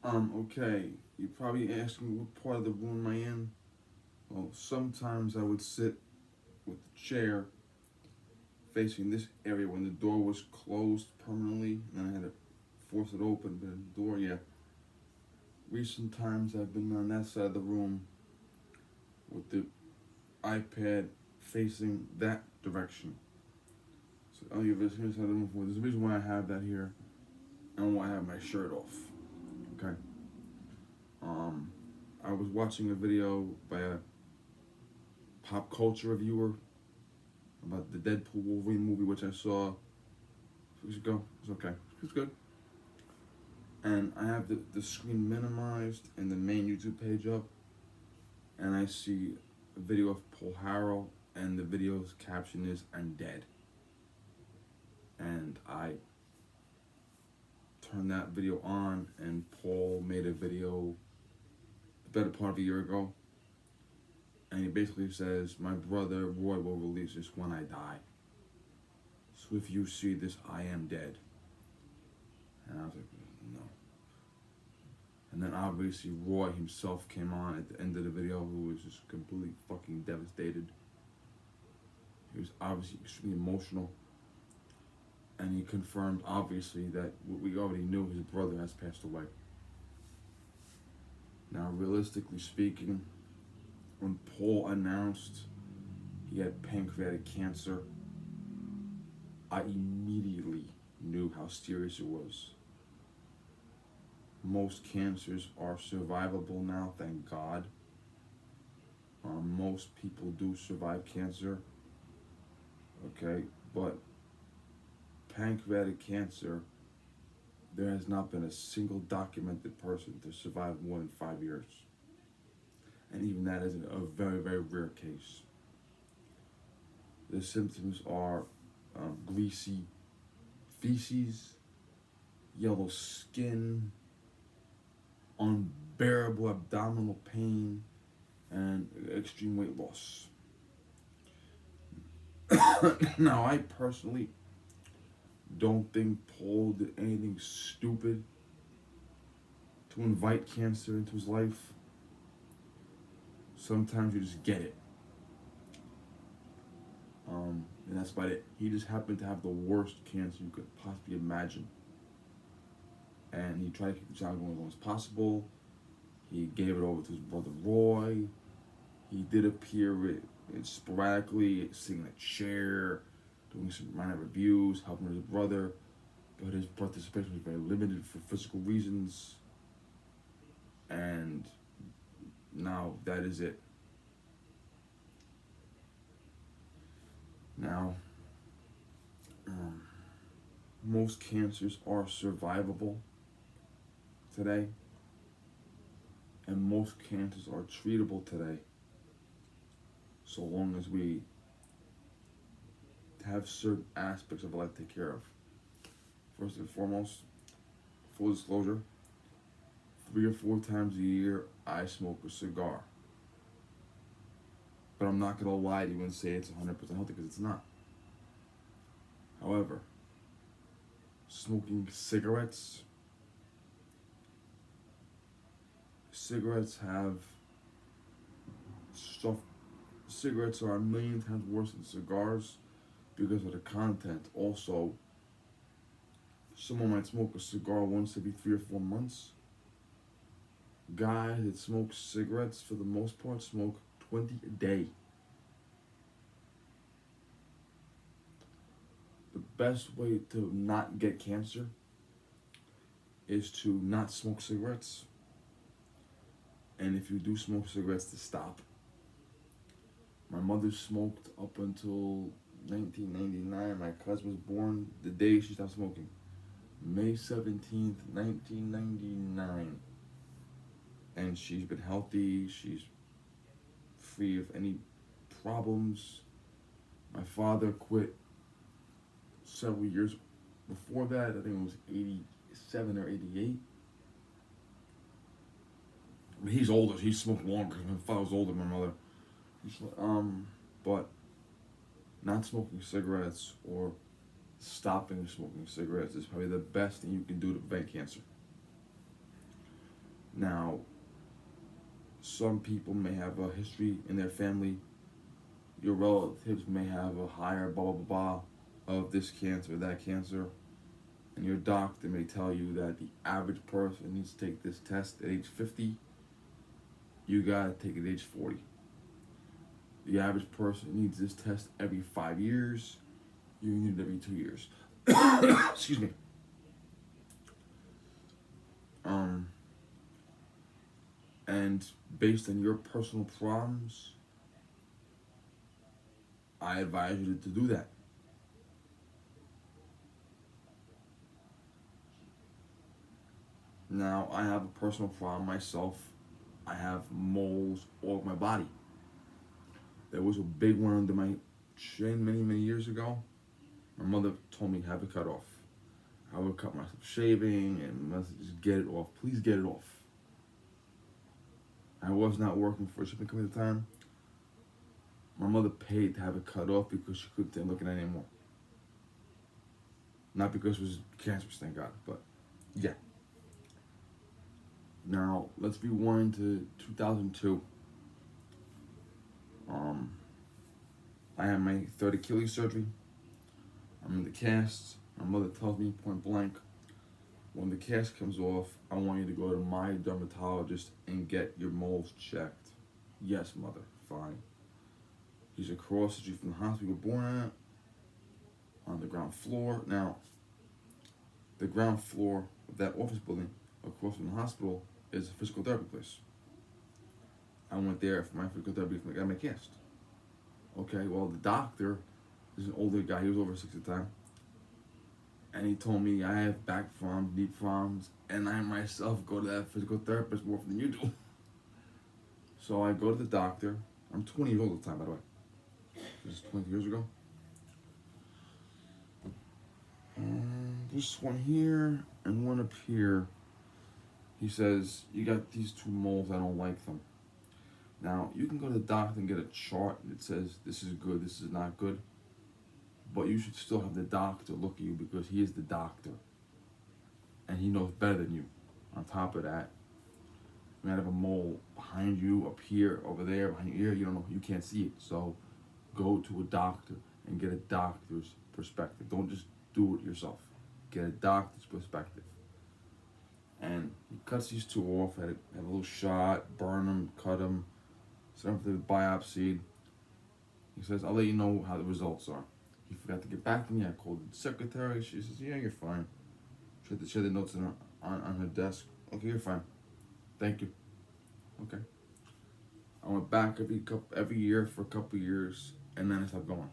Okay. You're probably asking what part of the room am I in? Well, sometimes I would sit with the chair facing this area when the door was closed permanently, and I had to force it open. But the door, yeah. Recent times I've been on that side of the room with the iPad facing that direction. So, oh, you've seen this side of the room before. There's a reason why I have that here, and why I have my shirt off. Okay. Um, I was watching a video by a pop culture reviewer about the Deadpool Wolverine movie, which I saw weeks ago. It's okay. It's good. And I have the screen minimized and the main YouTube page up, and I see a video of Paul Harrell, and the video's caption is "I'm dead." And I turned that video on, and Paul made a video the better part of a year ago, and he basically says, "My brother Roy will release this when I die. So if you see this, I am dead." And I was like, no. And then obviously Roy himself came on at the end of the video, who was just completely fucking devastated. He was obviously extremely emotional. And he confirmed, obviously, that what we already knew, his brother has passed away. Now, realistically speaking, when Paul announced he had pancreatic cancer, I immediately knew how serious it was. Most cancers are survivable now, thank God. Most people do survive cancer, okay? But pancreatic cancer, there has not been a single documented person to survive more than 5 years. And even that is a very, very rare case. The symptoms are greasy feces, yellow skin, unbearable abdominal pain, and extreme weight loss. Now, I personally don't think Paul did anything stupid to invite cancer into his life. Sometimes you just get it. And that's about it. He just happened to have the worst cancer you could possibly imagine. And he tried to keep the child going as long as possible. He gave it over to his brother Roy. He did appear sporadically, sitting in a chair, doing some minor reviews, helping his brother. But his participation was very limited for physical reasons. And now that is it. Now, most cancers are survivable today, and most cancers are treatable today, so long as we have certain aspects of life to take care of. First and foremost, full disclosure, 3 or 4 times a year I smoke a cigar. But I'm not gonna lie to you and say it's 100% healthy, because it's not. However, smoking cigarettes have stuff. Cigarettes are a million times worse than cigars because of the content. Also, someone might smoke a cigar once every 3 or 4 months. Guys that smoke cigarettes, for the most part, smoke 20 a day. The best way to not get cancer is to not smoke cigarettes. And if you do smoke cigarettes, to stop. My mother smoked up until 1999. My cousin was born the day she stopped smoking. May 17th, 1999. And she's been healthy. She's free of any problems. My father quit several years before that. I think it was 87 or 88. But he's older. He smoked longer. My father was older than my mother. But not smoking cigarettes or stopping smoking cigarettes is probably the best thing you can do to prevent cancer. Now, some people may have a history in their family. Your relatives may have a higher blah blah blah of this cancer, that cancer, and your doctor may tell you that the average person needs to take this test at age 50. You gotta take it at age 40. The average person needs this test every 5 years. You need it every 2 years. Excuse me. Um, and based on your personal problems, I advise you to do that. Now, I have a personal problem myself. I have moles all over my body. There was a big one under my chin many, many years ago. My mother told me to have it cut off. I would cut myself shaving and just get it off. Please get it off. I was not working for a shipping company at the time. My mother paid to have it cut off because she couldn't stand looking at it anymore. Not because it was cancerous, thank God, but yeah. Now, let's rewind to 2002. I had my third Achilles surgery. I'm in the cast. My mother tells me point blank, when the cast comes off, I want you to go to my dermatologist and get your moles checked. Yes, mother, fine. He's across the street from the hospital you were born at, on the ground floor. Now, the ground floor of that office building across from the hospital is a physical therapy place. I went there for my physical therapy for my cast. Okay, well, the doctor is an older guy. He was over 60 at the time. And he told me I have back problems, knee problems, and I myself go to that physical therapist more often than you do. So I go to the doctor. I'm 20 years old at the time, by the way. This is 20 years ago. This one here and one up here. He says, you got these two moles, I don't like them. Now, you can go to the doctor and get a chart that says this is good, this is not good. But you should still have the doctor look at you because he is the doctor. And he knows better than you. On top of that, you might have a mole behind you, up here, over there, behind your ear, you don't know, you can't see it. So go to a doctor and get a doctor's perspective. Don't just do it yourself. Get a doctor's perspective. And he cuts these two off, had a little shot, burn them, cut them, send them to the biopsy. He says, I'll let you know how the results are. He forgot to get back to me. I called the secretary. She says, yeah, you're fine. She had the notes on her desk. Okay, you're fine. Thank you. Okay. I went back every year for a couple of years, and then I stopped going.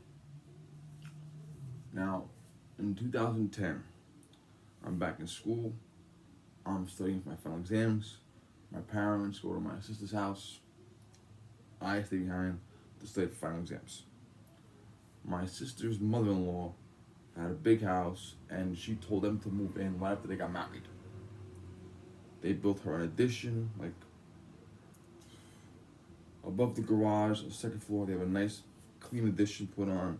Now, in 2010, I'm back in school. I'm studying for my final exams. My parents go to my sister's house. I stay behind to study for final exams. My sister's mother-in-law had a big house, and she told them to move in right after they got married. They built her an addition, like above the garage, the second floor. They have a nice, clean addition put on.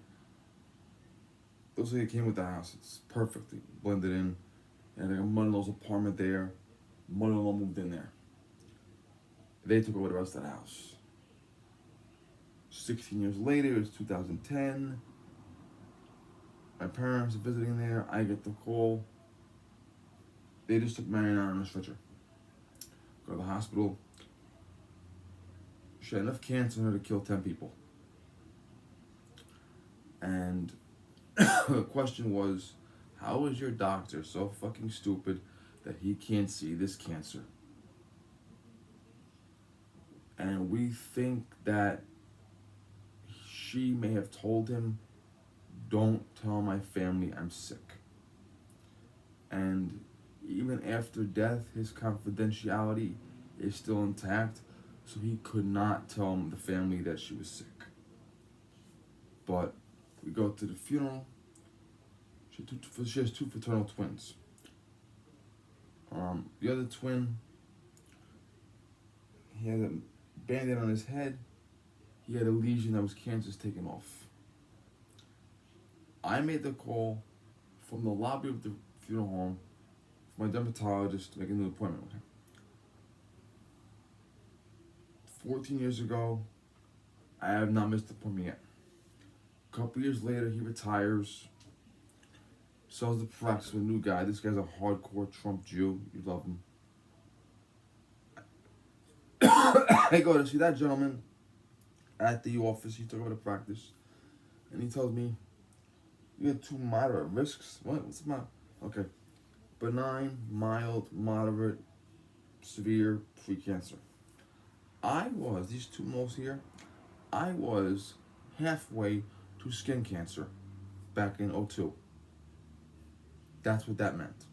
Those like it came with the house. It's perfectly blended in. And like a mother-in-law's apartment there. Mother-in-law moved in there. They took over the rest of the house. 16 years later, it's 2010. My parents are visiting there. I get the call. They just took Marianne out on a stretcher. Go to the hospital. She had enough cancer in her to kill 10 people. And the question was, how is your doctor so fucking stupid that he can't see this cancer? And we think that she may have told him, don't tell my family I'm sick. And even after death, his confidentiality is still intact, so he could not tell the family that she was sick. But we go to the funeral. She has two fraternal twins. The other twin, he had a band-aid on his head. He had a lesion that was cancerous taken off. I made the call from the lobby of the funeral home for my dermatologist to make a new appointment with him. 14 years ago, I have not missed a appointment yet. A couple years later, he retires, sells the practice to a new guy. This guy's a hardcore Trump Jew. You love him. I go to see that gentleman at the office. He took over the practice, and he tells me, "You have two moderate risks." What? What's the matter? Okay, benign, mild, moderate, severe pre-cancer. These two moles here, I was halfway to skin cancer back in '02. That's what that meant.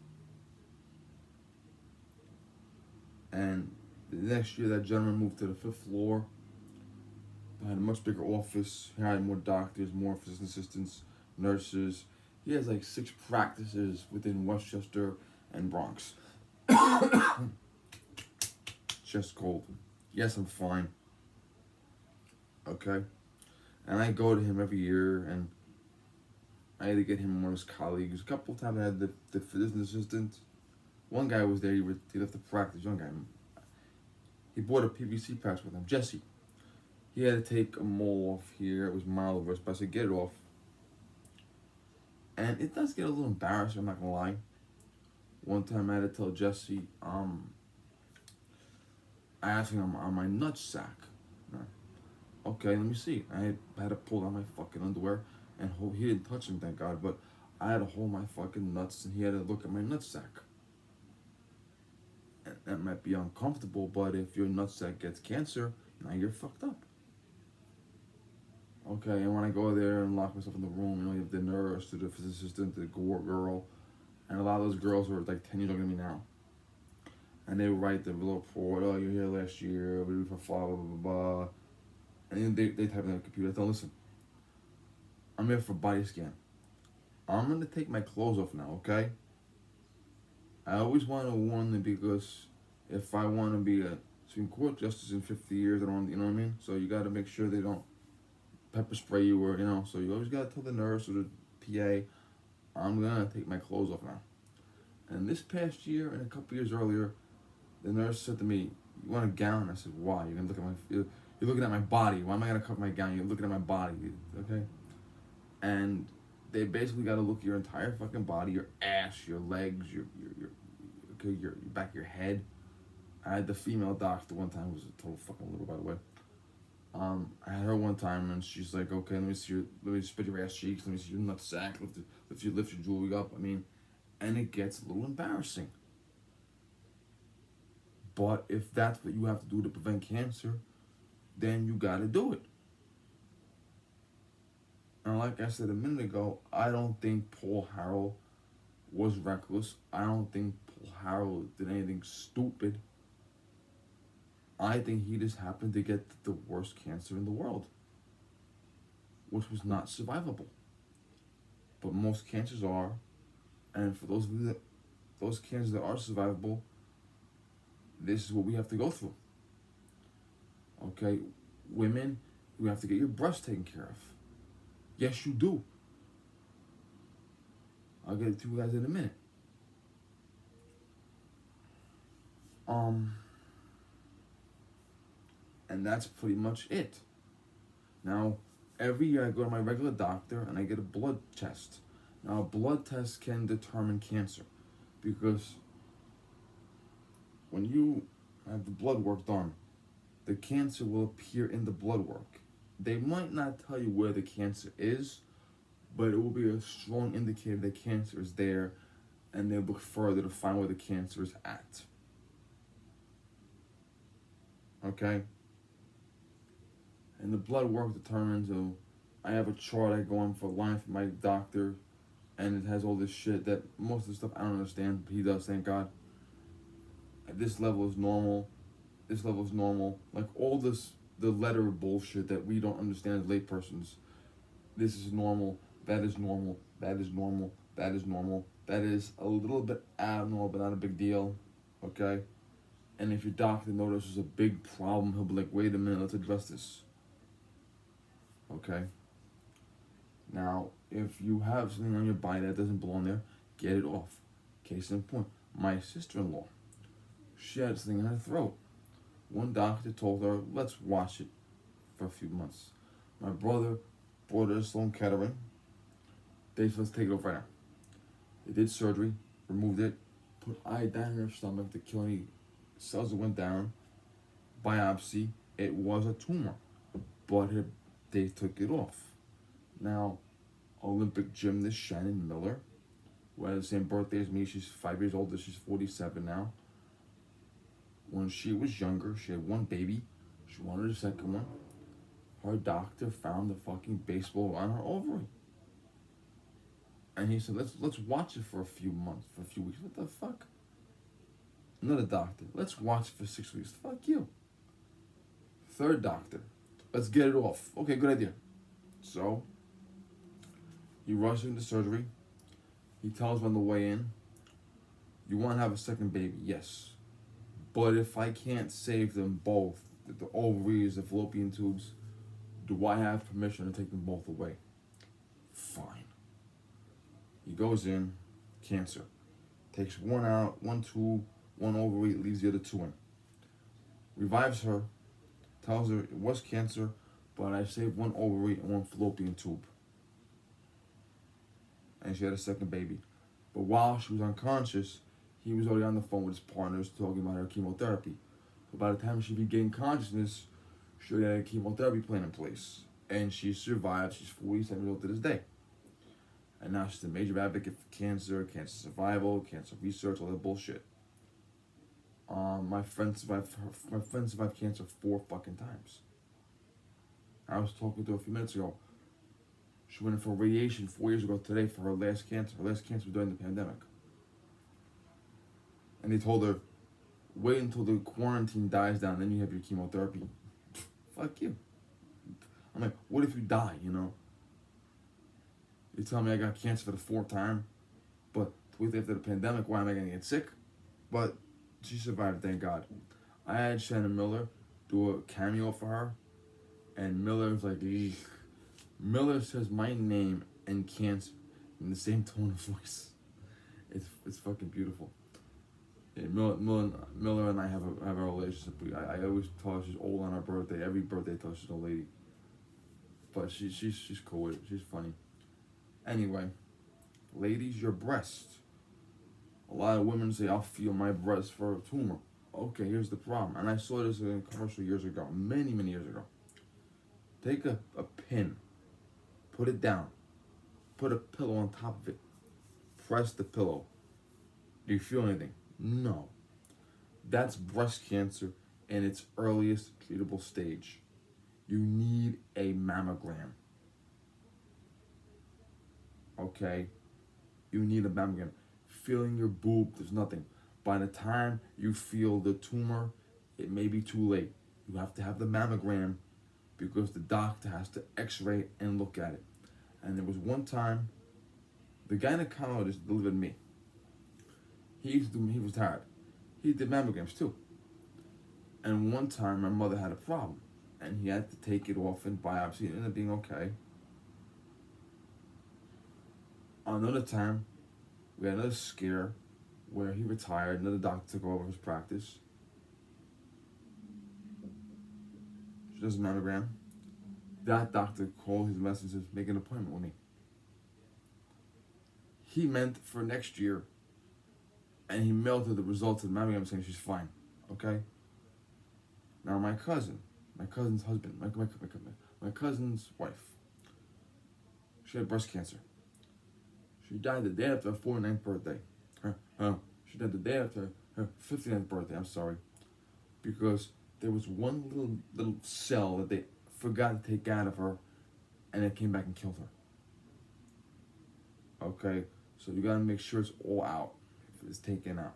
And the next year, that gentleman moved to the 5th floor. I had a much bigger office. He had more doctors, more physician assistants, nurses. He has like 6 practices within Westchester and Bronx. Just cold. Yes, I'm fine. Okay? And I go to him every year, and I had to get him one of his colleagues. A couple of times I had the physician assistant. One guy was there, he left the practice, young guy. He bought a PVC patch with him, Jesse. He had to take a mole off here. It was mild risk, but I said, get it off. And it does get a little embarrassing, I'm not gonna lie. One time I had to tell Jesse, I asked him on my nutsack. Okay, let me see. I had to pull out my fucking underwear and he didn't touch him, thank God, but I had to hold my fucking nuts and he had to look at my nutsack. And that might be uncomfortable, but if your nutsack gets cancer, now you're fucked up. Okay, and when I go there and lock myself in the room, you have the nurse, the physician assistant, the girl, and a lot of those girls are like 10 years older than me now. And they write the little report, oh, you're here last year, we do for blah, blah, blah, blah. And then they type in the computer. I tell them, listen, I'm here for body scan. I'm going to take my clothes off now, okay? I always want to warn them because if I want to be a Supreme Court justice in 50 years, I don't, you know what I mean? So you got to make sure they don't pepper spray you or, so you always got to tell the nurse or the PA, I'm going to take my clothes off now. And this past year and a couple years earlier, the nurse said to me, you want a gown? I said, why? You're going to look at you're looking at my body. Why am I going to cover my gown? You're looking at my body, okay? And they basically got to look at your entire fucking body, your ass, your legs, your back of your head. I had the female doctor one time, who was a total fucking little, by the way. I had her one time, and she's like, okay, let me spit your ass cheeks, let me see your nutsack, lift your jewelry up. I mean, and it gets a little embarrassing. But if that's what you have to do to prevent cancer, then you gotta do it. And like I said a minute ago, I don't think Paul Harrell was reckless. I don't think Paul Harrell did anything stupid. I think he just happened to get the worst cancer in the world, which was not survivable. But most cancers are, and for those cancers that are survivable, this is what we have to go through. Okay, women, you have to get your breasts taken care of. Yes, you do. I'll get to you guys in a minute. And that's pretty much it. Now, every year I go to my regular doctor and I get a blood test. Now, a blood test can determine cancer because when you have the blood work done, the cancer will appear in the blood work. They might not tell you where the cancer is, but it will be a strong indicator that cancer is there, and they'll look further to find where the cancer is at. Okay? And the blood work determines, I have a chart I go on for line for my doctor, and it has all this shit that most of the stuff I don't understand, but he does, thank God. This level is normal. This level is normal. Like all this, the letter bullshit that we don't understand as laypersons. This is normal. That is normal. That is normal. That is normal. That is a little bit abnormal, but not a big deal. Okay? And if your doctor notices a big problem, he'll be like, wait a minute, let's address this. Okay? Now, if you have something on your body that doesn't belong there, get it off. Case in point, my sister-in-law, she had something in her throat. One doctor told her, let's watch it for a few months. My brother brought her to Sloan Kettering. They said, let's take it off right now. They did surgery, removed it, put iodine in her stomach to kill any cells that went down. Biopsy, it was a tumor, but they took it off. Now, Olympic gymnast Shannon Miller, who had the same birthday as me, she's 5 years older, she's 47 now. When she was younger, she had one baby, she wanted a second one. Her doctor found the fucking baseball on her ovary. And he said, let's watch it for a few months, for a few weeks. What the fuck? Another doctor, let's watch it for 6 weeks. Fuck you. Third doctor, let's get it off. Okay, good idea. So, he rushes into surgery. He tells her on the way in, you want to have a second baby? Yes. But if I can't save them both, the ovaries, the fallopian tubes, do I have permission to take them both away? Fine. He goes in, cancer. Takes one out, one tube, one ovary, leaves the other two in. Revives her, tells her it was cancer, but I saved one ovary and one fallopian tube. And she had a second baby. But while she was unconscious, he was already on the phone with his partners talking about her chemotherapy. So by the time she regained consciousness, she already had a chemotherapy plan in place. And she survived. She's 47 years old to this day. And now she's a major advocate for cancer survival, cancer research, all that bullshit. My friend survived cancer 4 fucking times. I was talking to her a few minutes ago. She went in for radiation 4 years ago today for her last cancer. Her last cancer was during the pandemic. And they told her, wait until the quarantine dies down, then you have your chemotherapy. Fuck you. I'm like, what if you die, you know? You tell me I got cancer for the 4th time, but 2 weeks after the pandemic, why am I going to get sick? But she survived, thank God. I had Shannon Miller do a cameo for her, and Miller was like, eek. Miller says my name and cancer in the same tone of voice. It's fucking beautiful. Yeah, Miller and I have a relationship. I always tell her she's old on her birthday. Every birthday I tell her she's an old lady. But she's cool with it. She's funny. Anyway, ladies, your breast. A lot of women say, I'll feel my breast for a tumor. Okay, here's the problem. And I saw this in a commercial years ago, many years ago. Take a pin, put it down, put a pillow on top of it, press the pillow. Do you feel anything? No. That's breast cancer in its earliest treatable stage. You need a mammogram. Okay? You need a mammogram. Feeling your boob, there's nothing. By the time you feel the tumor, it may be too late. You have to have the mammogram because the doctor has to x-ray and look at it. And there was one time, the gynecologist delivered me. He was tired. He did mammograms too. And one time my mother had a problem and he had to take it off and biopsy. It ended up being okay. Another time, we had another scare where he retired. Another doctor took over his practice. She does a mammogram. That doctor called his messengers, make an appointment with me. He meant for next year, and he mailed her the results of the mammogram saying she's fine. Okay? Now my cousin's husband, my cousin's wife, she had breast cancer. She died the day after her 49th birthday. She died the day after her 59th birthday, I'm sorry. Because there was one little cell that they forgot to take out of her, and it came back and killed her. Okay? So you gotta make sure it's all out if it's taken out.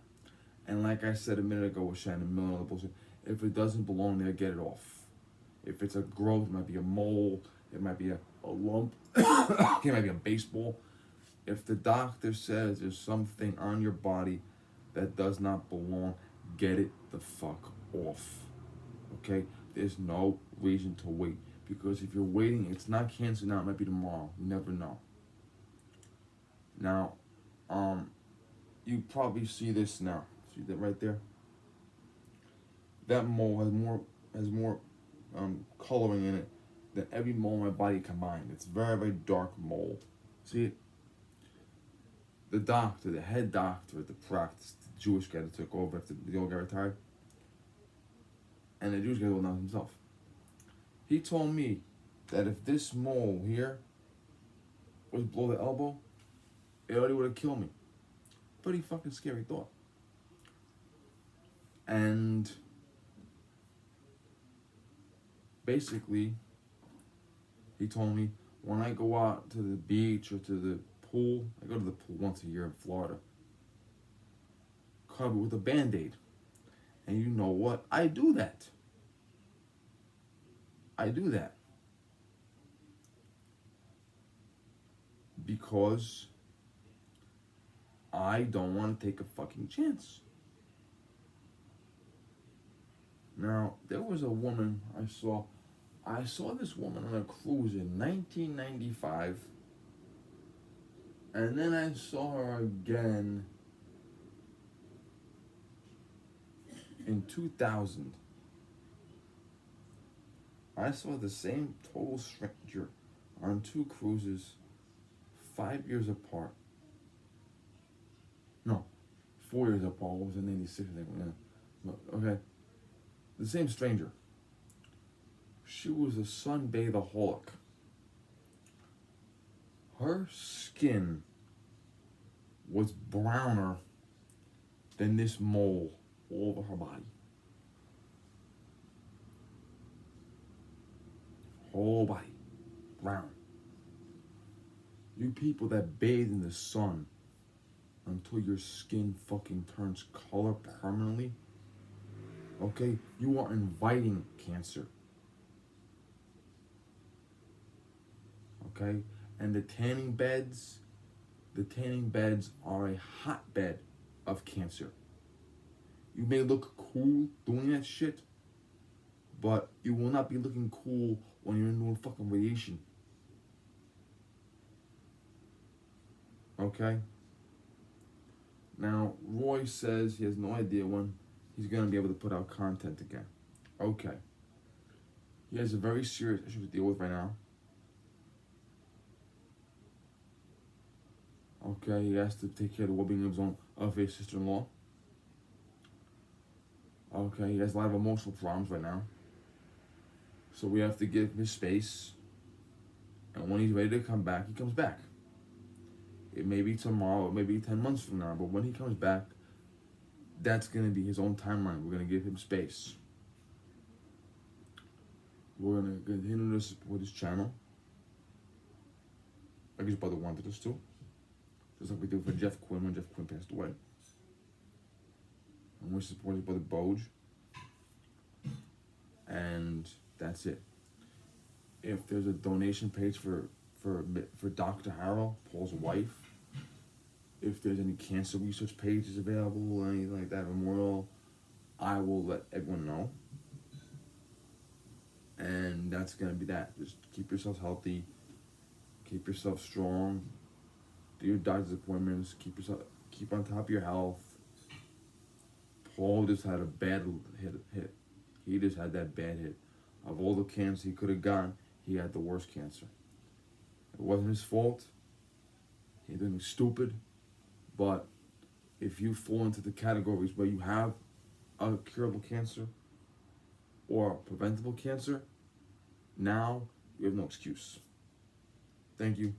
And like I said a minute ago with Shannon Miller and the bullshit, if it doesn't belong there, get it off. If it's a growth, it might be a mole, it might be a lump, it might be a baseball. If the doctor says there's something on your body that does not belong, get it the fuck off. Okay? There's no reason to wait. Because if you're waiting, it's not cancer now, it might be tomorrow. You never know. Now, you probably see this now. See that right there? That mole has more coloring in it than every mole in my body combined. It's very, very dark mole. See, the doctor, the head doctor at the practice, the Jewish guy that took over after the old guy retired, and the Jewish guy will know himself. He told me that if this mole here was below the elbow, it already would have killed me. Pretty fucking scary thought. And basically, he told me when I go out to the beach or to the pool, I go to the pool once a year in Florida, cover it with a Band-Aid. And you know what? I do that. Because I don't want to take a fucking chance. Now, there was a woman I saw this woman on a cruise in 1995, and then I saw her again in 2000. I saw the same total stranger on 2 cruises 5 years apart. No, 4 years apart. What was it, 96, I think, yeah. Okay. The same stranger. She was a sunbathaholic. Her skin was browner than this mole all over her body. Whole body. Brown. You people that bathe in the sun until your skin fucking turns color permanently, okay, you are inviting cancer. Okay? And the tanning beds are a hotbed of cancer. You may look cool doing that shit, but you will not be looking cool when you're in fucking radiation. Okay? Now, Roy says he has no idea when he's going to be able to put out content again. Okay. He has a very serious issue to deal with right now. Okay, he has to take care of the well-being of his sister-in-law. Okay, he has a lot of emotional problems right now. So we have to give him his space. And when he's ready to come back, he comes back. It may be tomorrow, it may be 10 months from now, but when he comes back, that's going to be his own timeline. We're going to give him space. We're going to continue to support his channel. Like his brother wanted us to. Just like we did for Jeff Quinn when Jeff Quinn passed away. And we support his brother Boj. And that's it. If there's a donation page for Dr. Harrell, Paul's wife, if there's any cancer research pages available or anything like that, memorial, I will let everyone know. And that's gonna be that. Just keep yourself healthy, keep yourself strong, do your doctor's appointments, keep on top of your health. Paul just had a bad hit. He just had that bad hit. Of all the cancer he could have gotten, he had the worst cancer. It wasn't his fault. He did anything stupid. But if you fall into the categories where you have a curable cancer or preventable cancer, now you have no excuse. Thank you.